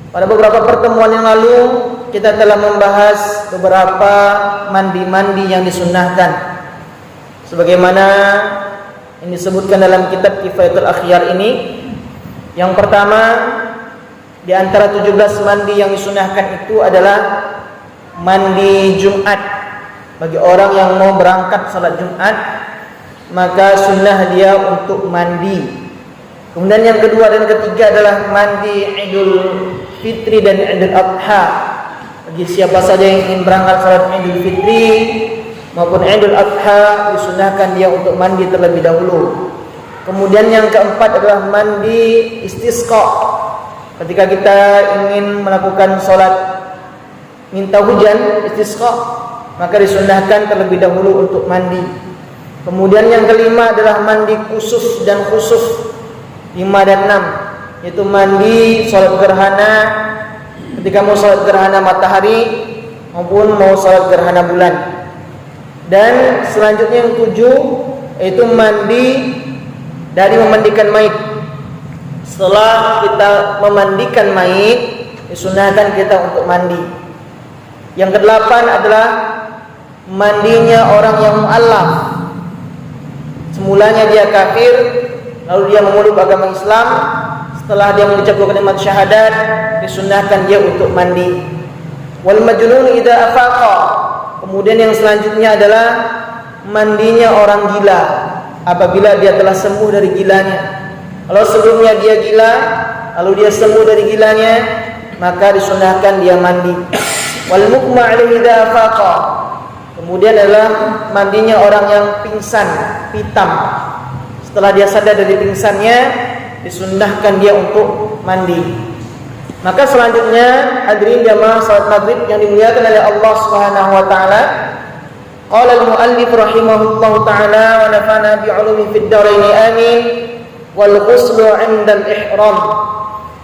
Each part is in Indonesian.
Pada beberapa pertemuan yang lalu kita telah membahas beberapa mandi-mandi yang disunnahkan, sebagaimana yang disebutkan dalam kitab Kifayatul Akhyar ini. Yang pertama, di antara 17 mandi yang disunnahkan itu adalah mandi Jumat. Bagi orang yang mau berangkat salat Jumat, maka sunnah dia untuk mandi. Kemudian yang kedua dan ketiga adalah mandi Idul Fitri dan Idul Adha. Bagi siapa saja yang ingin berangkat salat Idul Fitri maupun Idul Adha, disunahkan dia untuk mandi terlebih dahulu. Kemudian yang keempat adalah mandi istisqa. Ketika kita ingin melakukan salat minta hujan istisqa, maka disunahkan terlebih dahulu untuk mandi. Kemudian yang kelima adalah mandi khusus dan khusuf 5 dan 6, yaitu mandi salat gerhana ketika mau salat gerhana matahari maupun mau salat gerhana bulan. Dan selanjutnya yang 7 yaitu mandi dari memandikan mayit. Setelah kita memandikan mayit, disunahkan kita untuk mandi. Yang ke-8 adalah mandinya orang yang mu'allaf. Semulanya dia kafir, lalu dia memeluk agama Islam. Setelah dia mengucapkan kalimat syahadat, disunnahkan dia untuk mandi. Wal majnun idza afaqa. Kemudian yang selanjutnya adalah mandinya orang gila apabila dia telah sembuh dari gilanya. Kalau sebelumnya dia gila, lalu dia sembuh dari gilanya, maka disunnahkan dia mandi. Wal muqma alaihi idza afaqa. Kemudian adalah mandinya orang yang pingsan, pitam. Setelah dia sadar dari pingsannya, disunnahkan dia untuk mandi. Maka selanjutnya hadirin jamaah salat maghrib yang dimuliakan oleh Allah Subhanahu wa taala. Qala al-muallif rahimahullahu taala wa nafa'ana bi 'ulumi fid dharain amin. Wal ghuslu 'inda al-ihram.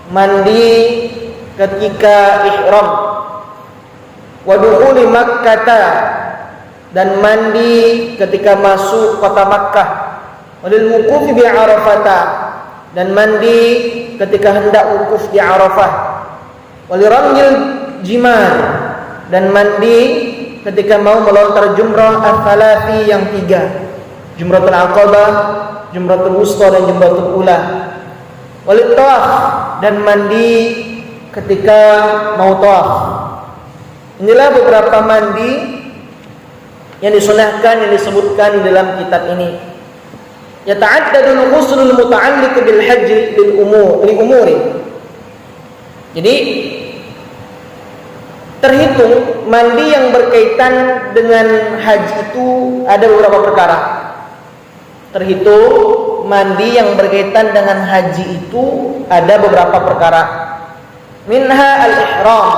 Mandi ketika ihram. Wa dukhuli Makkah, dan mandi ketika masuk kota Makkah. Walil wuqufi bi Arafah, dan mandi ketika hendak wukuf di Arafah. Waliramil jimar, dan mandi ketika mau melontar jumrah al-thalathi yang 3, Jumratul Aqabah, Jumratul Wusta dan Jumratul Ula. Walit tawaf, dan mandi ketika mau tawaf. Inilah beberapa mandi yang disunahkan, yang disebutkan dalam kitab ini. Yata'addadul ghuslul muta'alliq bil hajj li umuri. Jadi terhitung mandi yang berkaitan dengan haji itu ada beberapa perkara. Terhitung mandi yang berkaitan dengan haji itu ada beberapa perkara. Minha al-ihram.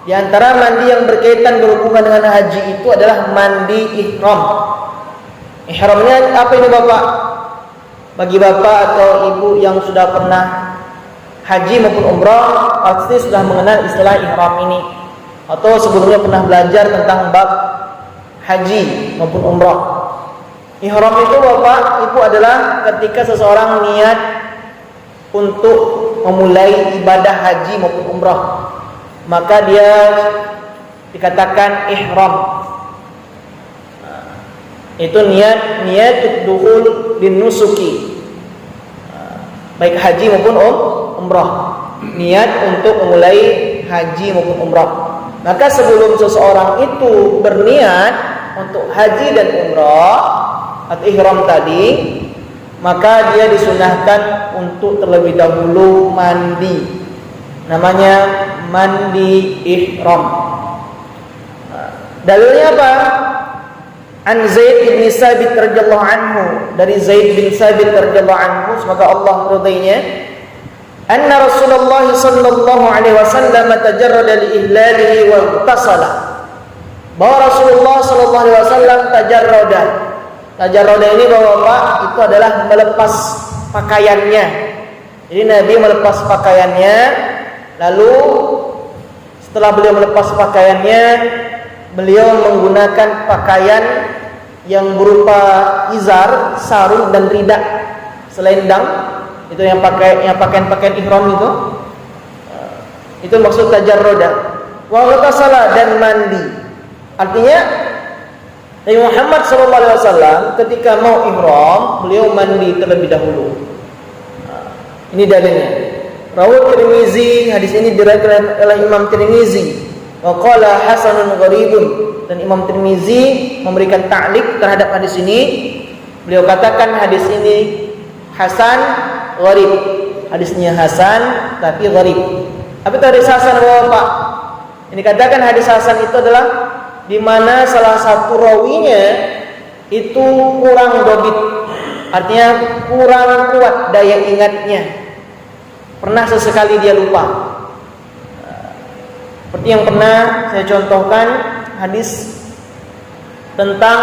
Di antara mandi yang berkaitan berhubungan dengan haji itu adalah mandi ihram. Ihramnya apa ini Bapak? Bagi bapak atau ibu yang sudah pernah haji maupun umrah, pasti sudah mengenal istilah ihram ini, atau sebelumnya pernah belajar tentang bab haji maupun umrah. Ihram itu bapak ibu adalah ketika seseorang niat untuk memulai ibadah haji maupun umrah, maka dia dikatakan ihram. Itu niat dukhul bin nusuki, baik haji maupun umrah. Niat untuk memulai haji maupun umrah. Maka sebelum seseorang itu berniat untuk haji dan umrah atau ihram tadi, maka dia disunahkan untuk terlebih dahulu mandi. Namanya mandi ihram. Dalilnya apa? An Zaid bin Sabit radhiyallahu anhu, dari Zaid bin Sabit radhiyallahu anhu, semoga Allah meridainya, anna Rasulullah sallallahu alaihi wasallam tajarrada li ihlalihi wa ittasala. Bahwa Rasulullah sallallahu alaihi wasallam tajarrada. Tajarrada ini Bapak itu adalah melepas pakaiannya. Jadi Nabi melepas pakaiannya, lalu setelah beliau melepas pakaiannya, beliau menggunakan pakaian yang berupa izar, sarung dan ridak, selendang, itu yang pakaian ihram itu. Itu maksud tajarroda. Wa ghatasala, dan mandi. Artinya Nabi Muhammad SAW ketika mau ihram, beliau mandi terlebih dahulu. Ini dalilnya. Rawi Tirmizi, hadis ini diriwayatkan oleh Imam Tirmizi. Wa qala hasanun gharibun, dan Imam Tirmizi memberikan ta'liq terhadap hadis ini. Beliau katakan hadis ini hasan gharib. Hadisnya hasan tapi gharib. Apa itu hadis hasan, Bapak? Ini katakan hadis hasan itu adalah di mana salah satu rawinya itu kurang dobit, artinya kurang kuat daya ingatnya, pernah sesekali dia lupa. Seperti yang pernah saya contohkan hadis tentang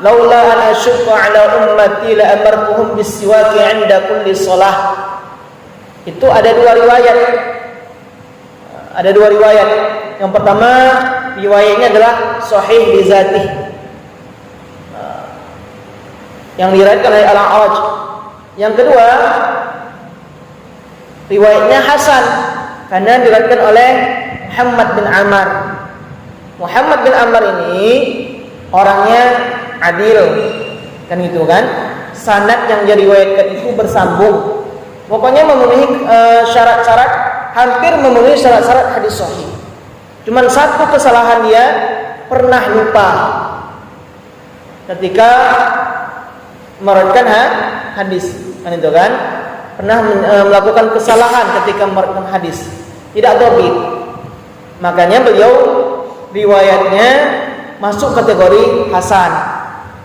laula an asyqa ala ummati la amartuhum bis-siwaki 'inda kulli shalah. Itu ada dua riwayat. Yang pertama riwayatnya adalah sahih li zatih, yang diriwayatkan oleh Al-A'raj. Yang kedua riwayatnya hasan karena diriwayatkan oleh Muhammad bin Ammar. Muhammad bin Ammar ini orangnya adil, kan gitu kan? Sanad yang diriwayatkan itu bersambung. Pokoknya memenuhi syarat-syarat, hampir memenuhi syarat-syarat hadis sahih. Cuman satu kesalahan, dia pernah lupa ketika meriwayatkan hadis, kan itu kan? Pernah melakukan kesalahan ketika meriwayatkan hadis, tidak dhabit. Makanya beliau riwayatnya masuk kategori hasan.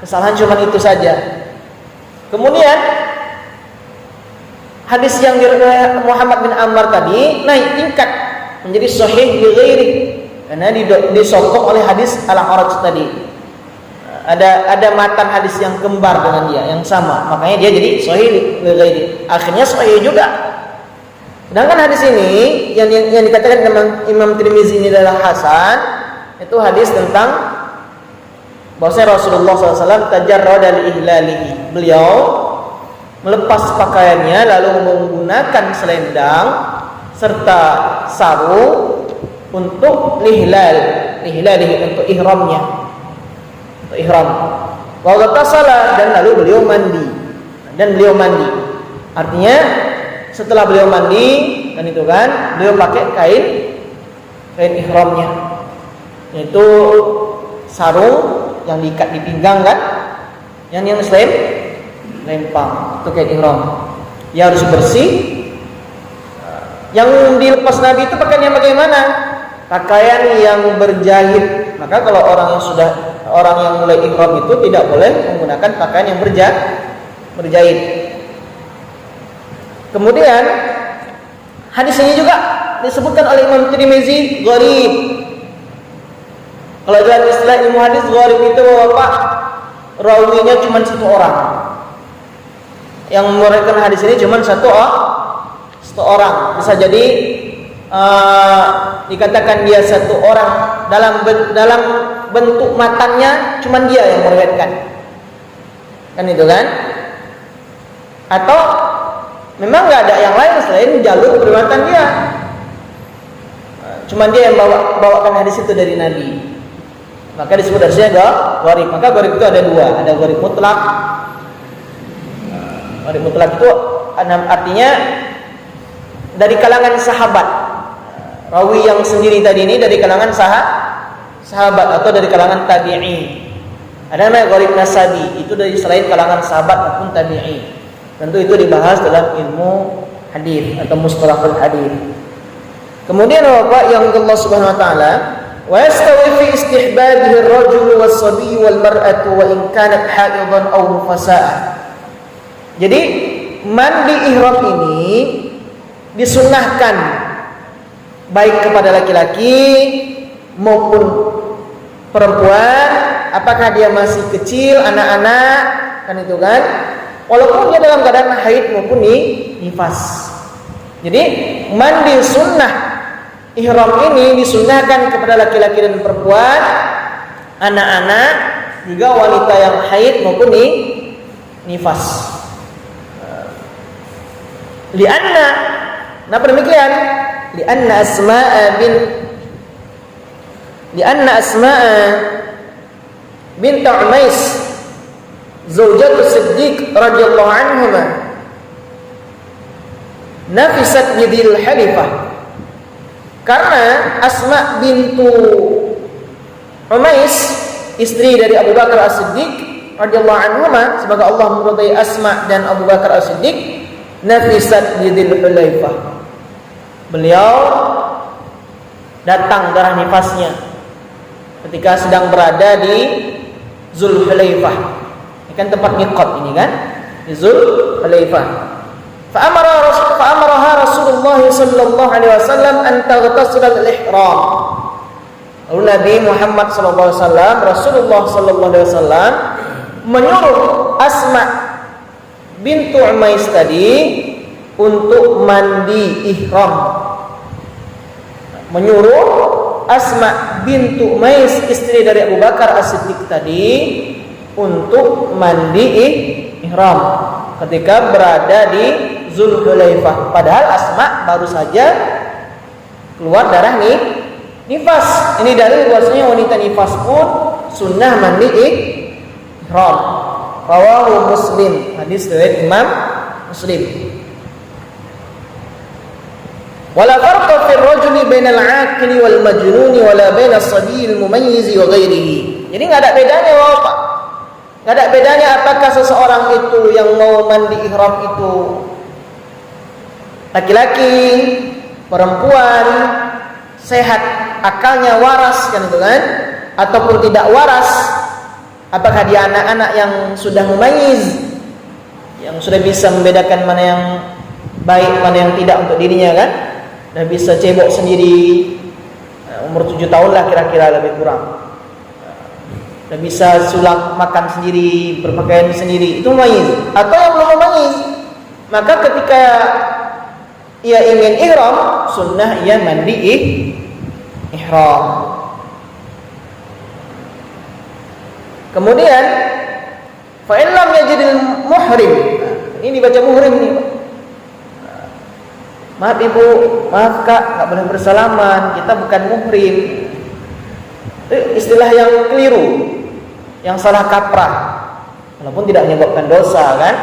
Kesalahan cuma itu saja. Kemudian hadis yang diriwayatkan Muhammad bin Ammar tadi naik tingkat menjadi sahih li ghairi, karena disokong oleh hadis Al-A'raj tadi. Ada matan hadis yang kembar dengan dia, yang sama, makanya dia jadi sahih li ghairi. Akhirnya sahih juga. Sedangkan hadis ini yang dikatakan Imam Tirmizi ini adalah hasan, itu hadis tentang bahwasanya Rasulullah SAW tajarrada li ihlalihi. Beliau melepas pakaiannya lalu menggunakan selendang serta sarung untuk untuk ihramnya, untuk ihram. Wa ghatasala, dan lalu beliau mandi. Artinya setelah beliau mandi, dan itu kan beliau pakai kain ihramnya, yaitu sarung yang diikat di pinggang kan, yang lempang, itu kain ihram. Dia harus bersih. Yang dilepas Nabi itu pakaian yang bagaimana? Pakaian yang berjahit. Maka kalau orang yang mulai ihram itu tidak boleh menggunakan pakaian yang berjahit. Kemudian hadis ini juga disebutkan oleh Imam Tirmizi gharib. Kalau dalam istilah ilmu hadis, gharib itu Bapak, rawinya cuma satu orang. Yang meriwayatkan hadis ini cuma satu orang. Bisa jadi dikatakan dia satu orang dalam bentuk matannya cuma dia yang meriwayatkan, kan itu kan? Atau memang nggak ada yang lain selain jalur periwayatan dia, cuma dia yang bawakan hadis itu dari Nabi, maka disebut hadisnya gharib. Maka gharib itu ada dua, ada gharib mutlak. Gharib mutlak itu artinya dari kalangan sahabat. Rawi yang sendiri tadi ini dari kalangan sahabat atau dari kalangan tabi'in. Ada namanya gharib nasabi, itu dari selain kalangan sahabat maupun tabi'in. Tentu itu dibahas dalam ilmu hadis atau mustalahul hadis. Kemudian Bapak yang Allah Subhanahu wa taala, wa yastawi fi istihbabihi ar-rajul was-sabi wal-mar'atu wa in kanat haidan aw nufasa. Jadi mandi ihram ini disunnahkan baik kepada laki-laki maupun perempuan, apakah dia masih kecil, anak-anak, kan itu kan, walaupun dia dalam keadaan haid maupun nifas. Jadi mandi sunnah ihram ini disunnahkan kepada laki-laki dan perempuan, anak-anak, juga wanita yang haid maupun nifas. Lianna, kenapa demikian? lianna Asma'a bint Umais zaujatu Siddiq radhiyallahu anhuma nafisat bidil halifah. Karena Asma bintu Umais, istri dari Abu Bakar As-Siddiq radhiyallahu anhuma, semoga Allah meridai Asma dan Abu Bakar As-Siddiq, nafisat bidil hulaifah. Beliau datang darah nifasnya ketika sedang berada di Zulhulaifah. Ini kan tempat miqat ini kan, di Zulhulaifah. Fa'amaraha Rasulullah sallallahu alaihi wasallam an taghtasil al-ihram. Lalu Nabi Muhammad sallallahu alaihi wasallam, Rasulullah sallallahu alaihi wasallam menyuruh Asma bintu Umais tadi untuk mandi ihram. Menyuruh Asma bintu Umais, istri dari Abu Bakar As-Siddiq tadi, untuk mandi ihram ketika berada di Zulhulaifah. Padahal Asma baru saja keluar darah nifas. Ini dalil bahwasanya wanita nifas pun sunnah mandi ihram. Rawahu Muslim, hadis riwayat Imam Muslim. Wala farqa fil rajuli bainal 'aqili wal majnuni wala bainas sabiil mumayyiz wa ghairihi. Jadi enggak ada bedanya Bapak. Enggak ada bedanya apakah seseorang itu yang mau mandi ihram itu laki-laki, perempuan, sehat, akalnya waras kan itu kan, ataupun tidak waras. Apakah dia anak-anak yang sudah mumayyiz, yang sudah bisa membedakan mana yang baik, mana yang tidak untuk dirinya kan? Dah bisa cebok sendiri, umur 7 tahun lah kira-kira lebih kurang. Dah bisa sulap makan sendiri, berpakaian sendiri, itu mumayyiz. Atau yang belum mumayyiz, maka ketika ia ingin ihram, sunnah ia mandi ihram. Kemudian fa in lam yajidil muhrim. Ini dibaca muhrim nih. Maaf ibu, maaf kak, nggak boleh bersalaman, kita bukan muhrim. Itu istilah yang keliru, yang salah kaprah, walaupun tidak menyebabkan dosa kan.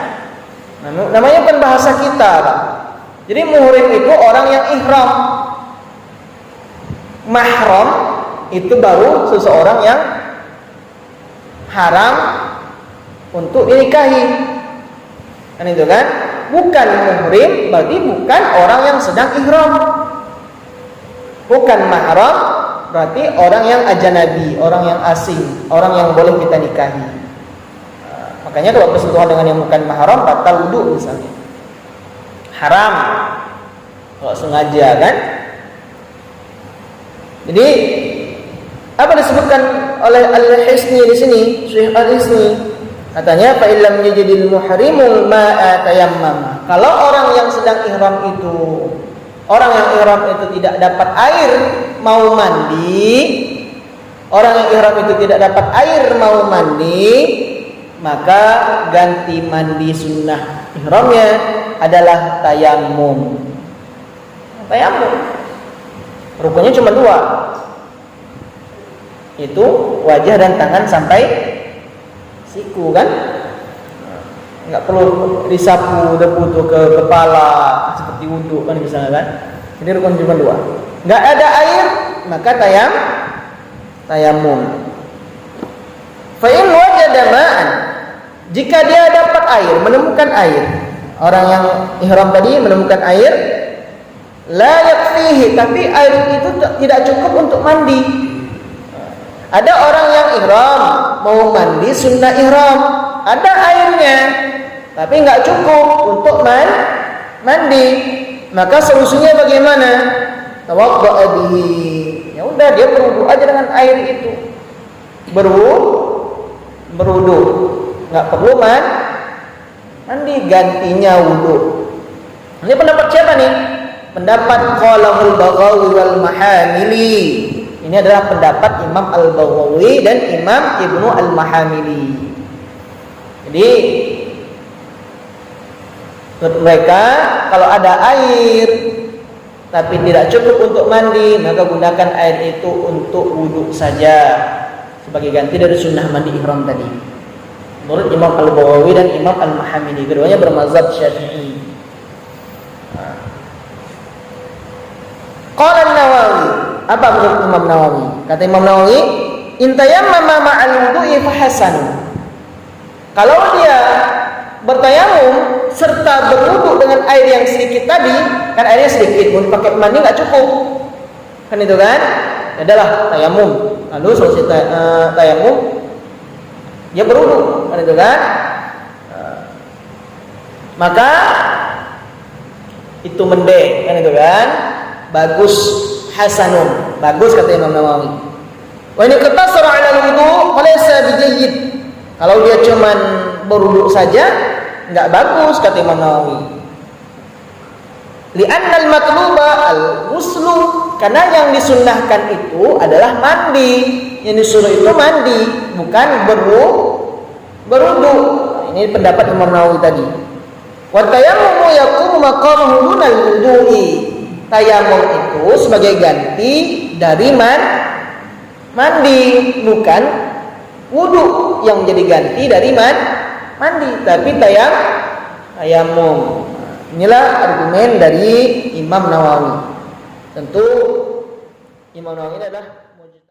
Namanya kan bahasa kita Pak. Jadi muhrim itu orang yang ihram. Mahram itu baru seseorang yang haram untuk dinikahi. Kan itu kan? Bukan muhrim berarti bukan orang yang sedang ihram. Bukan mahram berarti orang yang ajnabi, orang yang asing, orang yang boleh kita nikahi. Makanya kalau bersentuhan dengan yang bukan mahram batal wudu misalnya. Haram kalau sengaja kan. Jadi apa disebutkan oleh Al-Hisni di sini, Syekh Al-Hisni katanya fa illam yajidil muhrimul ma'a tayammam. Kalau orang yang sedang ihram itu, orang yang ihram itu tidak dapat air mau mandi, orang yang ihram itu tidak dapat air mau mandi, maka ganti mandi sunnah ihramnya adalah tayammum. Tayammum rukunnya cuma 2, itu wajah dan tangan sampai siku kan, nggak perlu disapu debu tuh ke kepala seperti wudhu kan misalnya kan. Jadi rukun cuma 2. Nggak ada air maka tayammum. Fa in wajada ma'an, jika dia dapat air, menemukan air, orang yang ihram tadi menemukan air, la yakfihi, tapi air itu tidak cukup untuk mandi. Ada orang yang ihram mau mandi sunnah ihram, ada airnya tapi nggak cukup untuk mandi, maka solusinya bagaimana? Tawaddu'a bihi. Ya udah dia berwudu aja dengan air itu. Berwudu. Nggak perlu mandi, gantinya wudu. Ini pendapat siapa nih? Pendapat Qalahul Baghawi wal Mahamili. Ini adalah pendapat Imam Al-Baghawi dan Imam Ibnu Al-Mahamili. Jadi menurut mereka kalau ada air tapi tidak cukup untuk mandi, maka gunakan air itu untuk wudu saja sebagai ganti dari sunnah mandi ihram tadi. Menurut Imam Al-Bawawi dan Imam Al-Mahamidi, keduanya bermazhab Syafi'i. Qala An-Nawawi, apa menurut Imam Nawawi? Kata Imam Nawawi, in tayammama ma'al wudu'i fa hasan. Kalau dia bertayamum serta berwudu dengan air yang sedikit tadi, kan airnya sedikit, mau pakai mandi nggak cukup, kan itu kan? Adalah tayamum. Lalu selesai tayamum, dia berwudu, kan itu kan? Maka itu mendek, kan itu kan? Bagus, hasanun, bagus kata Imam Nawawi. Wa ini qatasara 'ala al-wudu falaysa bijayyid. Kalau dia cuman berwudu saja enggak bagus kata Imam Nawawi. Li'anna al-matluba al-ghuslu, karena yang disunnahkan itu adalah mandi. Yang disuruh itu mandi, bukan berwudu. Ini pendapat Imam Nawawi tadi. Wa tayammumu yaqumu maqamahu dunal wudu'i. Tayamum itu sebagai ganti dari mandi, bukan wudu yang menjadi ganti dari mandi, tapi tayamum. Inilah argumen dari Imam Nawawi. Tentu Imam Nawawi adalah